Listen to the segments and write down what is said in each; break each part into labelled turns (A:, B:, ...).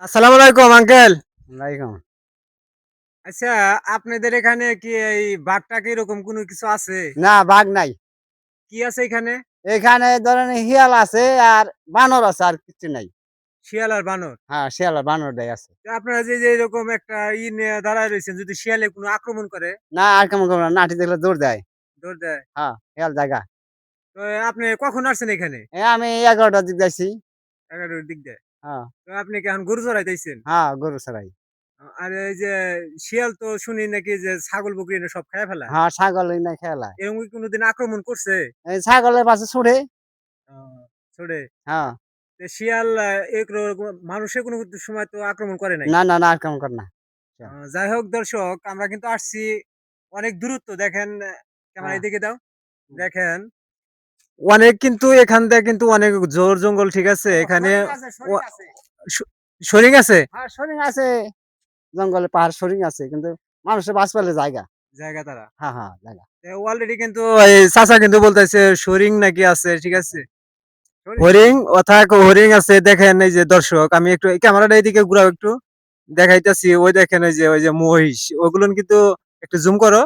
A: আসসালামু আলাইকুম আঙ্কেল।
B: ওয়ালাইকুম।
A: আচ্ছা, আপনাদের এখানে কি এই বাঘ-টাঘ এরকম কোনো কিছু আছে?
B: না বাঘ নাই।
A: কি আছে এখানে?
B: এখানে ধরেন শিয়াল আছে আর বানর আছে আর কিছু নাই।
A: শিয়াল আর বানর।
B: হ্যাঁ, শিয়াল আর বানরটাই আছে।
A: তো আপনারা যে এরকম একটা নিয়ে দাঁড়ায় রইছেন, যদি শিয়ালে কোনো আক্রমণ করে,
B: না আর কেমন করব না, লাঠি দেখলে দৌড় দেয়।
A: দৌড় দেয়।
B: হ্যাঁ, শিয়াল জায়গা।
A: তো আপনি কখন আসছেন এখানে?
B: আমি ১১টার দিক যাইছি।
A: ১১ টার দিক দিয়ে।
B: হ্যাঁ,
A: তো আপনি কি এখন গরু চড়াইতেছেন?
B: হ্যাঁ, গরু চড়াই।
A: আর এই যে শিয়াল তো শুনি নাকি যে ছাগল বকরি এনে সব খাইয়া ফেলায়।
B: হ্যাঁ, ছাগল এই নাই খেলায়।
A: এরকম কি কোনোদিন আক্রমণ করছে?
B: এই ছাগলের পাশে ছুটে।
A: আ ছোড়ে।
B: হ্যাঁ,
A: তো শিয়াল মানুষের কোনো সময় তো আক্রমণ করে নাই।
B: না, না, না আর কেমন করে না।
A: যাই হোক দর্শক, আমরা কিন্তু আসছি অনেক দূরত্ব দেখেন, ক্যামেরা
B: হ্যাঁ,
A: এদিকে দাও। দেখেন অনেক কিন্তু এখান থেকে কিন্তু অনেক জোর জঙ্গল, ঠিক আছে? এখানে
B: হরিণ আছে,
A: ও
B: হরিণ আছে।
A: স সরিং আছে?
B: হ্যাঁ, হরিণ আছে। জঙ্গলে পাহাড় হরিণ আছে কিন্তু মানুষের বাঁচ পেলে জায়গা।
A: জায়গা তারা।
B: হ্যাঁ, হ্যাঁ, জায়গা।
A: অলরেডি কিন্তু এই চাচা কিন্তু বলতেছে সরিং নাকি আছে, ঠিক আছে?
B: হরিণ।
A: হরিং হরিং আছে, দেখেন এই যে দর্শক, আমি একটু এই ক্যামেরাটা এদিকে ঘুরাও একটু। দেখাইতেছি, ওই দেখেন ওই যে মহিষ, ওগুলো কিন্তু একটু জুম করো।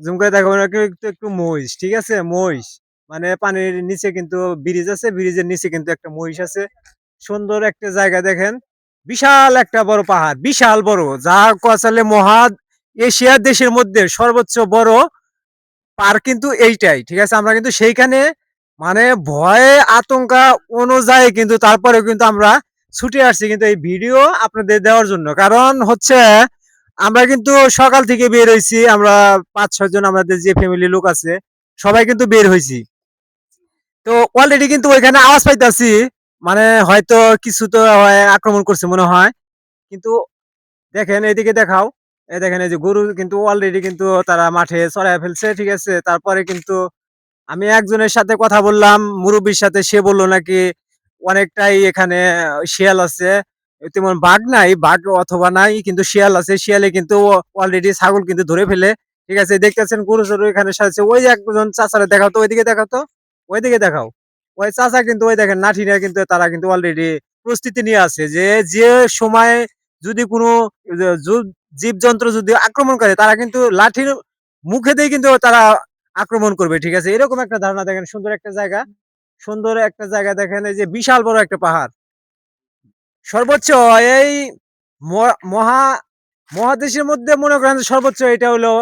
A: জুম করে দেখো একটু একটু একটু মহিষ, ঠিক আছে? মহিষ মানে পানির নিচে কিন্তু ব্রিজ আছে, ব্রিজের নিচে কিন্তু একটা মহিষ আছে। সুন্দর একটা জায়গা দেখেন, বিশাল একটা বড় পাহাড়, বিশাল বড়, যা আসলে এশিয়ার দেশের মধ্যে সর্বোচ্চ বড় পার্ক কিন্তু এইটাই, ঠিক আছে? আমরা কিন্তু সেইখানে মানে ভয়ে আতঙ্কা অনুযায়ী কিন্তু তারপরেও কিন্তু আমরা ছুটে আসছি কিন্তু এই ভিডিও আপনাদের দেওয়ার জন্য। কারণ হচ্ছে আমরা কিন্তু সকাল থেকে বের হইছি, আমরা ৫-৬ জন আমাদের যে ফ্যামিলি লোক আছে সবাই কিন্তু বের হইছি। তো অলরেডি কিন্তু ওইখানে আওয়াজ পাইতাছি, মানে হয়তো কিছু তো আক্রমণ করছে মনে হয়। কিন্তু দেখেন এদিকে দেখাও, এই দেখেন এই যে গরু কিন্তু অলরেডি কিন্তু তারা মাঠে চড়ায় ফেলছে, ঠিক আছে? তারপরে কিন্তু আমি একজনের সাথে কথা বললাম, মুরব্বির সাথে, সে বলল নাকি অনেকটাই এখানে শিয়াল আছে। তেমন বাঘ নাই, বাঘ অথবা নাই, কিন্তু শিয়াল আছে। শিয়ালে কিন্তু অলরেডি ছাগল কিন্তু ধরে ফেলে, ঠিক আছে? দেখতেছেন গরু চরু এখানে সাজছে। ওই যে একজন চাচারা দেখাও তো, ওইদিকে দেখাও তো, ওইদিকে দেখাও। ওই চাচা কিন্তু ওই দেখেন লাঠি নিয়ে কিন্তু তারা কিন্তু অলরেডি প্রস্তুতি নিয়ে আছে যে যে সময় যদি কোনো জীবজন্তু যদি আক্রমণ করে তারা কিন্তু লাঠির মুখে দিয়ে কিন্তু তারা আক্রমণ করবে, ঠিক আছে? এরকম একটা ধারণা। দেখেন সুন্দর একটা জায়গা, সুন্দর একটা জায়গা, দেখেন এই যে বিশাল বড় একটা পাহাড়, সর্বোচ্চ এই মহা মহাদেশের মধ্যে মনে করেন যে সর্বোচ্চ এটা হলো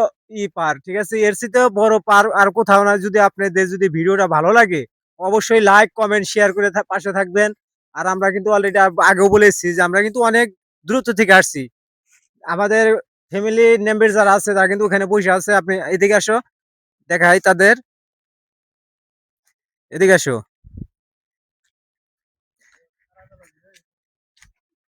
A: পার্ক, ঠিক আছে? এর চেয়ে বড় পার্ক আর কোথাও না। যদি আপনাদের যদি ভিডিওটা ভালো লাগে অবশ্যই লাইক কমেন্ট শেয়ার করে পাশে থাকবেন। আর আমরা কিন্তু অলরেডি আগেও বলেছি যে আমরা কিন্তু অনেক দূরত্ব থেকে আসছি। আমাদের ফ্যামিলি মেম্বার যারা আছে তারা কিন্তু ওখানে বসে আছে। আপনি এদিকে আসো, দেখাই তাদের, এদিকে আসো।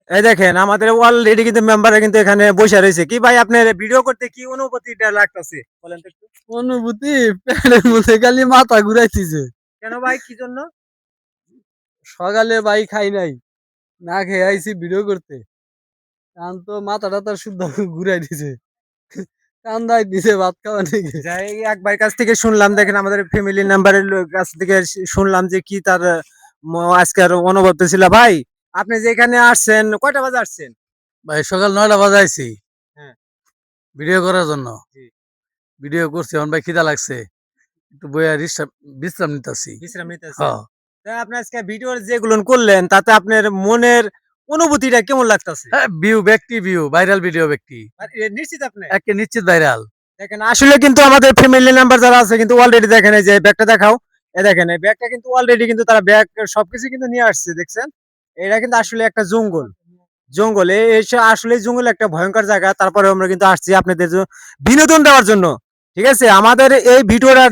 A: এই দেখেন আমাদের অলরেডি কিন্তু মেম্বাররা কিন্তু এখানে বসে রয়েছে। কি ভাই, আপনার ভিডিও করতে কি অনুভূতিটা লাগতেছে বলেন তো একটু?
C: অনুভূতি প্যানের মধ্যে খালি মাথা ঘুরাইতেছে।
A: কেন ভাই, কি জন্য?
C: সকালে ভাই খাই নাই। না খেয়ে আইছি ভিডিও করতে। এখন তো মাথা টাথা শুদ্ধ ঘুরাই দিছে। কান্দাই দিছে ভাত খাওয়া নিগে।
A: যাই এক ভাইয়ের কাছ থেকে শুনলাম, দেখেন আমাদের ফ্যামিলি মেম্বারের কাছ থেকে শুনলাম যে কি তার আজকের অনুভব ছিল। ভাই, আপনি যে এখানে আসছেন কয়টা বাজে আসছেন?
C: ভাই সকাল ৯টা বাজে আইছি
A: হ্যাঁ,
C: ভিডিও করার জন্য।
A: জি।
C: ভিডিও করছি এখন ভাই খিদা লাগছে। একটু বইয়া বিশ্রাম নিতাছি।
A: বিশ্রাম নিতেছেন।
C: হ্যাঁ।
A: তা আপনি আজকে ভিডিও যেগুলো করলেন তাতে আপনার মনের অনুভূতিটা কেমন লাগতেছে?
C: হ্যাঁ, ভিউ ভাইরাল ভিডিও ব্যক্তি।
A: আর নিশ্চিত আপনি?
C: একে নিশ্চিত ভাইরাল।
A: দেখেন আসলে কিন্তু আমাদের ফ্যামিলি মেম্বার যারা আছে কিন্তু অলরেডি দেখেন এই যে ব্যাগটা দেখাও। এই দেখেন এই ব্যাগটা কিন্তু অলরেডি কিন্তু তারা ব্যাগ সবকিছু কিন্তু নিয়ে আসছে, দেখছেন? এটা কিন্তু আসলে একটা জঙ্গল। জঙ্গল আসলে জঙ্গল একটা ভয়ঙ্কর জায়গা। তারপরে আমরা কিন্তু আসছি আপনাদের বিনোদন দেওয়ার জন্য, ঠিক আছে? আমাদের এই ভিডিওটা